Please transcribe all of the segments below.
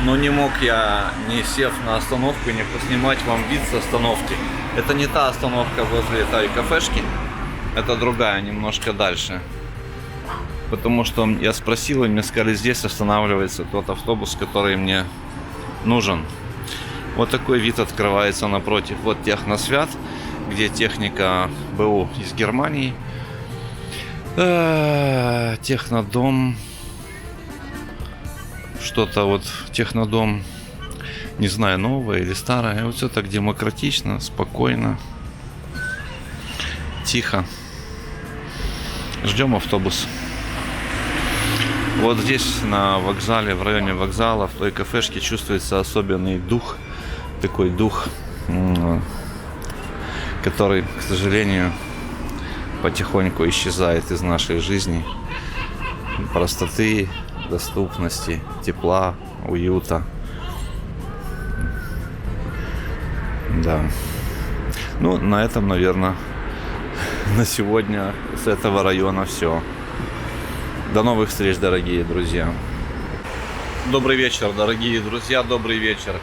Но не мог я, не сев на остановку, не поснимать вам вид с остановки. Это не та остановка возле той кафешки, это другая, немножко дальше. Потому что я спросил, и мне сказали, здесь останавливается тот автобус, который мне нужен. Вот такой вид открывается напротив. Вот Техносвят, где техника БУ из Германии. Технодом. Что-то вот Технодом, не знаю, новое или старое. Вот все так демократично, спокойно, тихо. Ждем автобус. Вот здесь на вокзале, в районе вокзала, в той кафешке чувствуется особенный дух. Такой дух, который, к сожалению, потихоньку исчезает из нашей жизни. Простоты, доступности, тепла, уюта. Да. Ну, на этом, наверное, на сегодня с этого района все. До новых встреч, дорогие друзья. Добрый вечер, дорогие друзья, добрый вечер.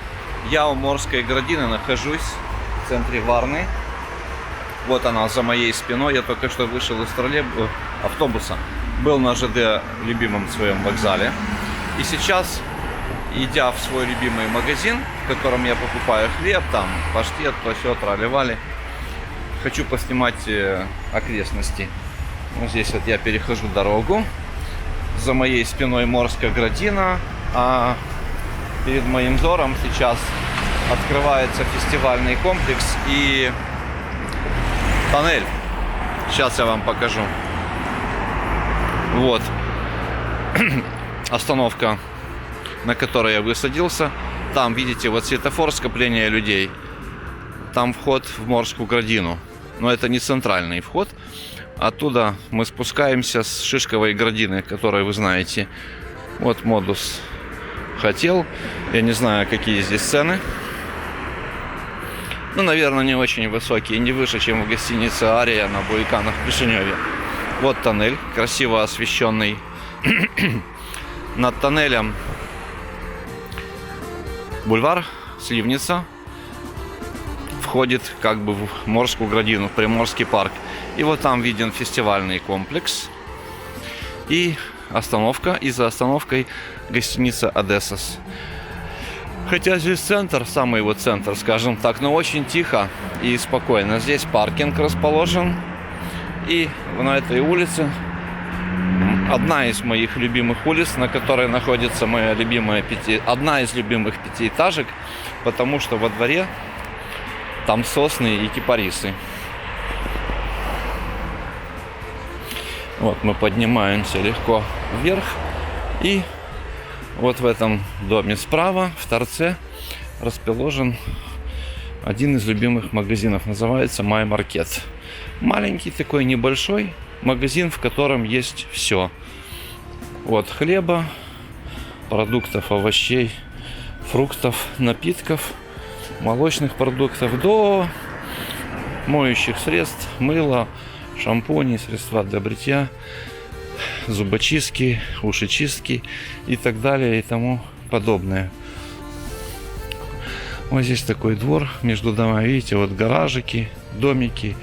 Я у Морской Градины нахожусь, в центре Варны. Вот она за моей спиной. Я только что вышел из автобуса. Был на ЖД, любимом своем вокзале. И сейчас, идя в свой любимый магазин, в котором я покупаю хлеб, там, паштет, то сё, трали-вали, хочу поснимать окрестности. Вот здесь вот я перехожу дорогу. За моей спиной Морская Градина, а перед моим взором сейчас открывается фестивальный комплекс и тоннель. Сейчас я вам покажу. Вот остановка, на которой я высадился. Там, видите, вот светофор, скопления людей. Там вход в Морскую Градину. Но это не центральный вход. Оттуда мы спускаемся с Шишковой Градины, которую вы знаете. Вот модус хотел. Я не знаю, какие здесь цены. Ну, наверное, не очень высокие. Не выше, чем в гостинице «Ария» на Буйканах в Кишиневе. Вот тоннель, красиво освещенный. Над тоннелем бульвар Сливница. Входит как бы в Морскую Градину, в Приморский парк. И вот там виден фестивальный комплекс. И остановка. И за остановкой гостиница «Одессас». Хотя здесь центр, самый вот центр, скажем так, но очень тихо и спокойно. Здесь паркинг расположен. И на этой улице одна из моих любимых улиц, на которой находится моя любимая одна из любимых пятиэтажек, потому что во дворе там сосны и кипарисы. Вот мы поднимаемся легко вверх. И вот в этом доме справа, в торце, расположен один из любимых магазинов. Называется My Market. Маленький такой небольшой магазин, в котором есть все. От хлеба, продуктов, овощей, фруктов, напитков, молочных продуктов до моющих средств, мыла, шампуни, средства для бритья, зубочистки, ушечистки и так далее и тому подобное. Вот здесь такой двор между домами, видите, вот гаражики, домики,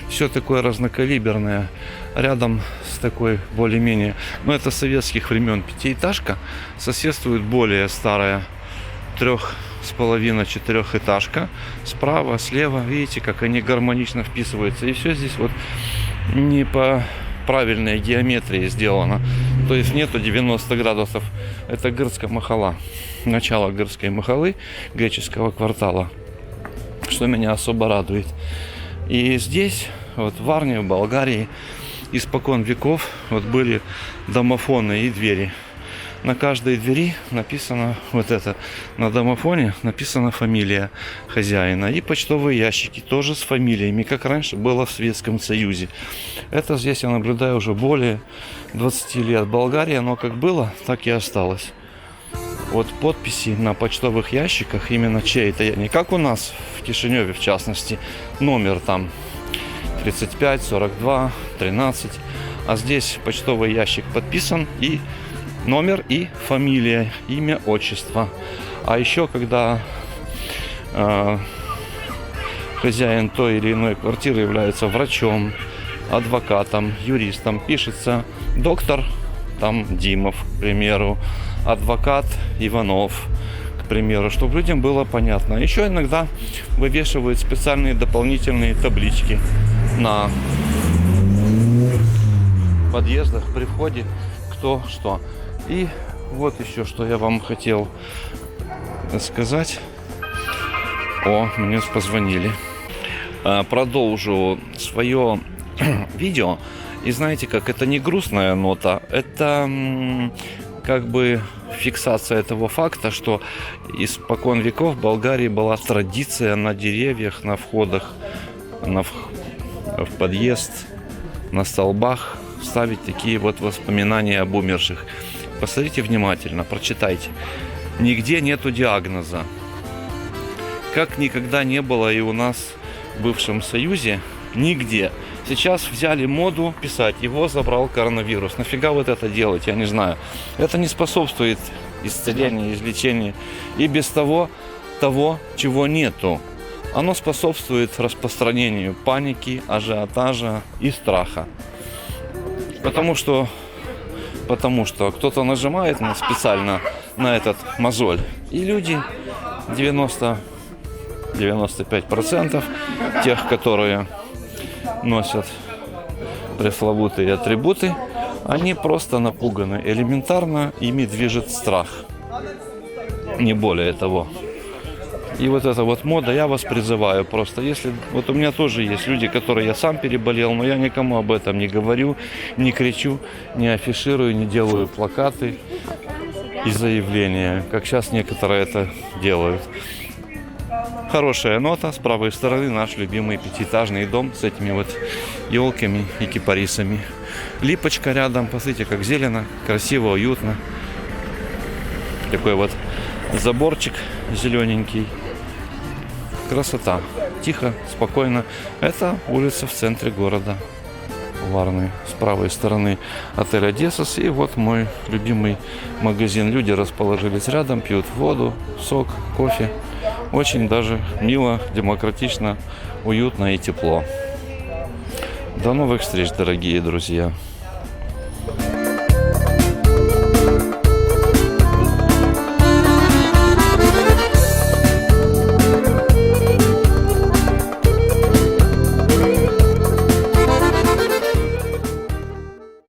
все такое разнокалиберное. Рядом с такой более-менее, но это советских времен пятиэтажка, соседствует более старая 3,5-4-этажка. Справа, слева, видите, как они гармонично вписываются. И все здесь вот не по правильной геометрии сделано. То есть нету 90 градусов. Это Гырская махала. Начало Гырской махалы, греческого квартала. Что меня особо радует. И здесь, вот в Варне, в Болгарии, испокон веков вот были домофоны и двери. На каждой двери написано вот это. На домофоне написана фамилия хозяина. И почтовые ящики тоже с фамилиями, как раньше было в Советском Союзе. Это здесь я наблюдаю уже более 20 лет. Болгария, но как было, так и осталось. Вот подписи на почтовых ящиках именно чей-то. Не как у нас в Кишиневе, в частности. Номер там 35, 42, 13. А здесь почтовый ящик подписан и номер и фамилия, имя, отчество. А еще, когда хозяин той или иной квартиры является врачом, адвокатом, юристом, пишется доктор там Димов, к примеру, адвокат Иванов, к примеру, чтобы людям было понятно. Еще иногда вывешивают специальные дополнительные таблички на подъездах при входе, кто что. И вот еще что я вам хотел сказать. О, мне позвонили. Продолжу свое видео. И знаете как, это не грустная нота, это как бы фиксация этого факта, что испокон веков в Болгарии была традиция на деревьях, на входах, в подъезд, на столбах ставить такие вот воспоминания об умерших. Посмотрите внимательно, прочитайте. Нигде нету диагноза. Как никогда не было и у нас в бывшем Союзе, нигде. Сейчас взяли моду писать, его забрал коронавирус. Нафига вот это делать, я не знаю. Это не способствует исцелению, излечению. И без того, чего нету. Оно способствует распространению паники, ажиотажа и страха. Потому что кто-то нажимает специально на этот мозоль. И люди, 95% тех, которые носят пресловутые атрибуты, они просто напуганы. Элементарно ими движет страх. Не более того. И вот эта вот мода, я вас призываю просто, если, вот у меня тоже есть люди, которые я сам переболел, но я никому об этом не говорю, не кричу, не афиширую, не делаю плакаты и заявления, как сейчас некоторые это делают. Хорошая нота, с правой стороны наш любимый пятиэтажный дом с этими вот елками и кипарисами. Липочка рядом, посмотрите, как зелено, красиво, уютно. Такой вот заборчик зелененький. Красота. Тихо, спокойно. Это улица в центре города Варны. С правой стороны отель Одессас. И вот мой любимый магазин. Люди расположились рядом, пьют воду, сок, кофе. Очень даже мило, демократично, уютно и тепло. До новых встреч, дорогие друзья.